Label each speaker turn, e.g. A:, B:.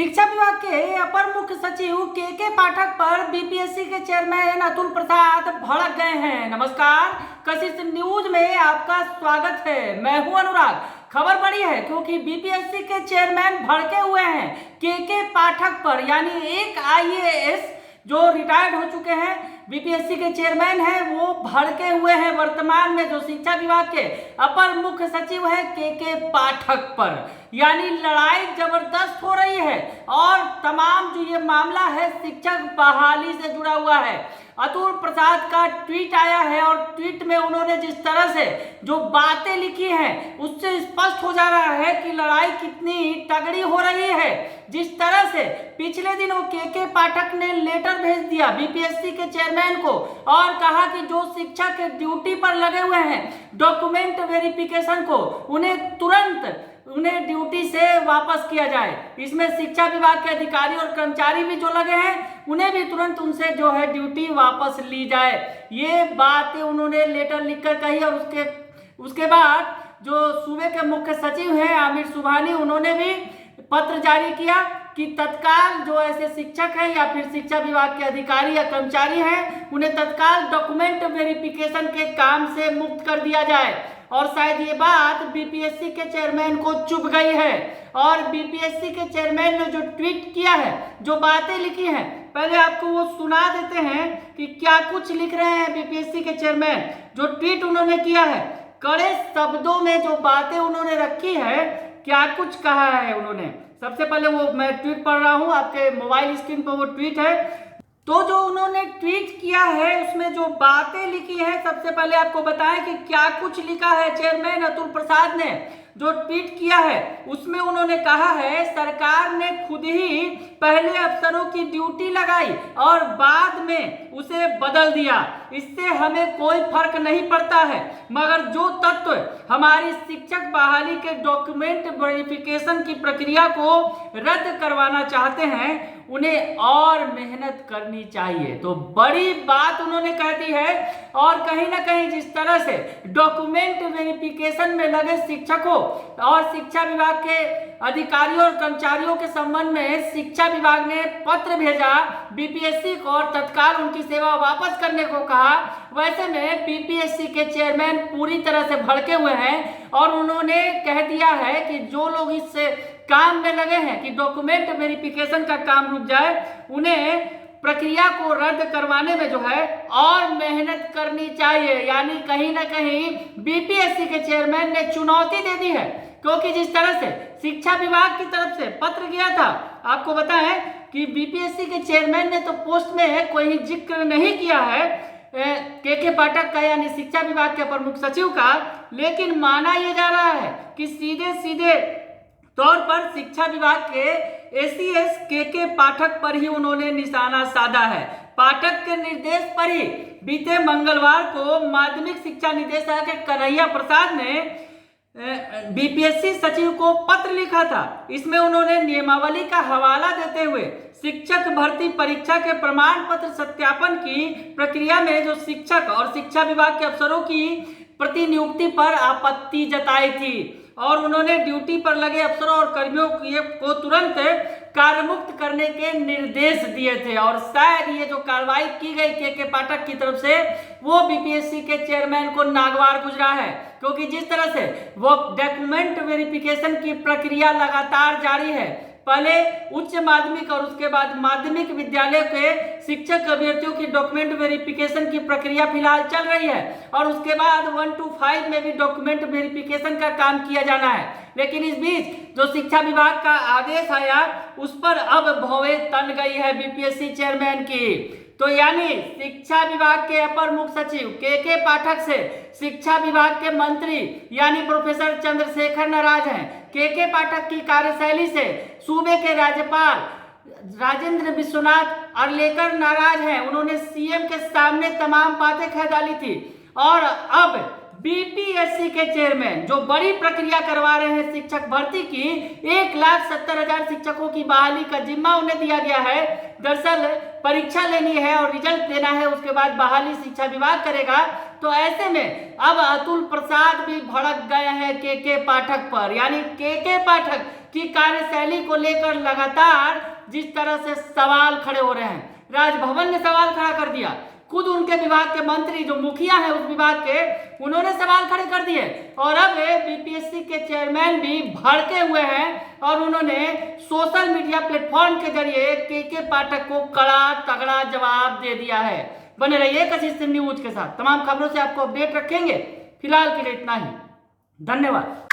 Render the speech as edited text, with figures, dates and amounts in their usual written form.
A: शिक्षा विभाग के अपर मुख्य सचिव के पाठक पर बीपीएससी के चेयरमैन अतुल प्रसाद भड़क गए हैं। नमस्कार, कशिश न्यूज में आपका स्वागत है। मैं हूं अनुराग। खबर बड़ी है क्योंकि बीपीएससी के चेयरमैन भड़के हुए हैं के पाठक पर, यानी एक आईएएस जो रिटायर्ड हो चुके हैं, बीपीएससी के चेयरमैन हैं, वो भड़के हुए हैं वर्तमान में जो शिक्षा विभाग के अपर मुख्य सचिव हैं के पाठक पर। यानी लड़ाई जबरदस्त हो रही है और तमाम जो ये मामला है शिक्षक बहाली से जुड़ा हुआ है। अतुल प्रसाद का ट्वीट आया है और ट्वीट में उन्होंने जिस तरह से जो बातें लिखी हैं उससे स्पष्ट हो जा रहा है कि लड़ाई कितनी तगड़ी हो रही है। जिस तरह से पिछले दिनों के पाठक ने लेटर भेज दिया बीपीएससी के चेयरमैन को और कहा कि जो शिक्षक ड्यूटी पर लगे हुए हैं डॉक्यूमेंट वेरिफिकेशन को उन्हें ड्यूटी से वापस किया जाए। इसमें शिक्षा विभाग के अधिकारी और कर्मचारी भी जो लगे हैं उन्हें भी तुरंत उनसे जो है ड्यूटी वापस ली जाए। ये बातें उन्होंने लेटर लिखकर कही और उसके बाद जो सूबे के मुख्य सचिव हैं आमिर सुबहानी, उन्होंने भी पत्र जारी किया कि तत्काल जो ऐसे शिक्षक हैं या फिर शिक्षा विभाग के अधिकारी या कर्मचारी हैं उन्हें तत्काल डॉक्यूमेंट वेरिफिकेशन के काम से मुक्त कर दिया जाए। और शायद ये बात बीपीएससी के चेयरमैन को चुभ गई है और बीपीएससी के चेयरमैन ने जो ट्वीट किया है, जो बातें लिखी हैं, पहले आपको वो सुना देते हैं कि क्या कुछ लिख रहे हैं बीपीएससी के चेयरमैन। जो ट्वीट उन्होंने किया है, कड़े शब्दों में जो बातें उन्होंने रखी है, क्या कुछ कहा है उन्होंने। सबसे पहले वो मैं ट्वीट पढ़ रहा हूँ, आपके मोबाइल स्क्रीन पर वो ट्वीट है। तो जो उन्होंने ट्वीट किया है उसमें जो बातें लिखी है, सबसे पहले आपको बताएं कि क्या कुछ लिखा है। चेयरमैन अतुल प्रसाद ने जो ट्वीट किया है उसमें उन्होंने कहा है, सरकार ने खुद ही पहले अफसरों की ड्यूटी लगाई और बाद में उसे बदल दिया। इससे हमें कोई फर्क नहीं पड़ता है, मगर जो तत्व हमारी शिक्षक बहाली के डॉक्यूमेंट वेरिफिकेशन की प्रक्रिया को रद्द करवाना चाहते हैं उन्हें और मेहनत करनी चाहिए। तो बड़ी बात उन्होंने कह दी है और कहीं ना कहीं जिस तरह से डॉक्यूमेंट वेरिफिकेशन में लगे शिक्षकों और शिक्षा विभाग के अधिकारियों और कर्मचारियों के संबंध में शिक्षा विभाग ने पत्र भेजा बीपीएससी को और तत्काल उनकी सेवा वापस करने को कहा, वैसे में बीपीएससी के चेयरमैन पूरी तरह से भड़के हुए हैं और उन्होंने कह दिया है कि जो लोग इस काम में लगे हैं कि डॉक्यूमेंट वेरिफिकेशन का काम रुक जाए, उन्हें प्रक्रिया को रद्द करवाने में जो है और मेहनत करनी चाहिए। यानी कहीं ना कहीं बीपीएससी के चेयरमैन ने चुनौती दे दी है, क्योंकि जिस तरह से शिक्षा विभाग की तरफ से पत्र गया था, आपको बताएं कि बीपीएससी के चेयरमैन ने तो पोस्ट में कोई जिक्र नहीं किया है के पाठक का, यानी शिक्षा विभाग के प्रमुख सचिव का, लेकिन माना यह जा रहा है कि सीधे तौर पर शिक्षा विभाग के एसीएस के पाठक पर ही उन्होंने निशाना साधा है। पाठक के निर्देश पर ही बीते मंगलवार को माध्यमिक शिक्षा निदेशक कन्हैया प्रसाद ने बीपीएससी सचिव को पत्र लिखा था। इसमें उन्होंने नियमावली का हवाला देते हुए शिक्षक भर्ती परीक्षा के प्रमाण पत्र सत्यापन की प्रक्रिया में जो शिक्षक और शिक्षा विभाग के अफसरों की प्रतिनियुक्ति पर आपत्ति जताई थी और उन्होंने ड्यूटी पर लगे अफसरों और कर्मियों को तुरंत कार्यमुक्त करने के निर्देश दिए थे। और शायद ये जो कार्रवाई की गई के पाठक की तरफ से वो बीपीएससी के चेयरमैन को नागवार गुजरा है, क्योंकि जिस तरह से वो डॉक्यूमेंट वेरिफिकेशन की प्रक्रिया लगातार जारी है, पहले उच्च माध्यमिक और उसके बाद माध्यमिक विद्यालय के शिक्षक अभ्यर्थियों की डॉक्यूमेंट वेरिफिकेशन की प्रक्रिया फिलहाल चल रही है और उसके बाद 1 to 5 में भी डॉक्यूमेंट वेरिफिकेशन का काम किया जाना है। लेकिन इस बीच जो शिक्षा विभाग का आदेश आया उस पर अब भौवें तन गई है बीपीएससी चेयरमैन की। तो यानी शिक्षा विभाग के अपर मुख्य सचिव के पाठक से शिक्षा विभाग के मंत्री यानी प्रोफेसर चंद्रशेखर नाराज हैं। के पाठक की कार्यशैली से सूबे के राज्यपाल राजेंद्र विश्वनाथ अर्लेकर नाराज हैं। उन्होंने सीएम के सामने तमाम बातें कह डाली थी और अब बीपीएससी के चेयरमैन जो बड़ी प्रक्रिया करवा रहे हैं शिक्षक भर्ती की, 1,70,000 शिक्षकों की बहाली का जिम्मा उन्हें दिया गया है। दरअसल परीक्षा लेनी है और रिजल्ट देना है, उसके बाद बहाली शिक्षा विभाग करेगा। तो ऐसे में अब अतुल प्रसाद भी भड़क गए हैं के पाठक पर, यानी के पाठक कि कार्यशैली को लेकर लगातार जिस तरह से सवाल खड़े हो रहे हैं, राजभवन ने सवाल खड़ा कर दिया, खुद उनके विभाग के मंत्री जो मुखिया हैं उस विभाग के, उन्होंने सवाल खड़े कर दिए, और अब बीपीएससी के चेयरमैन भी भड़के हुए हैं और उन्होंने सोशल मीडिया प्लेटफॉर्म के जरिए के पाठक को कड़ा तगड़ा जवाब दे दिया है। बने रहिए कशिश न्यूज के साथ, तमाम खबरों से आपको अपडेट रखेंगे। फिलहाल के लिए इतना ही, धन्यवाद।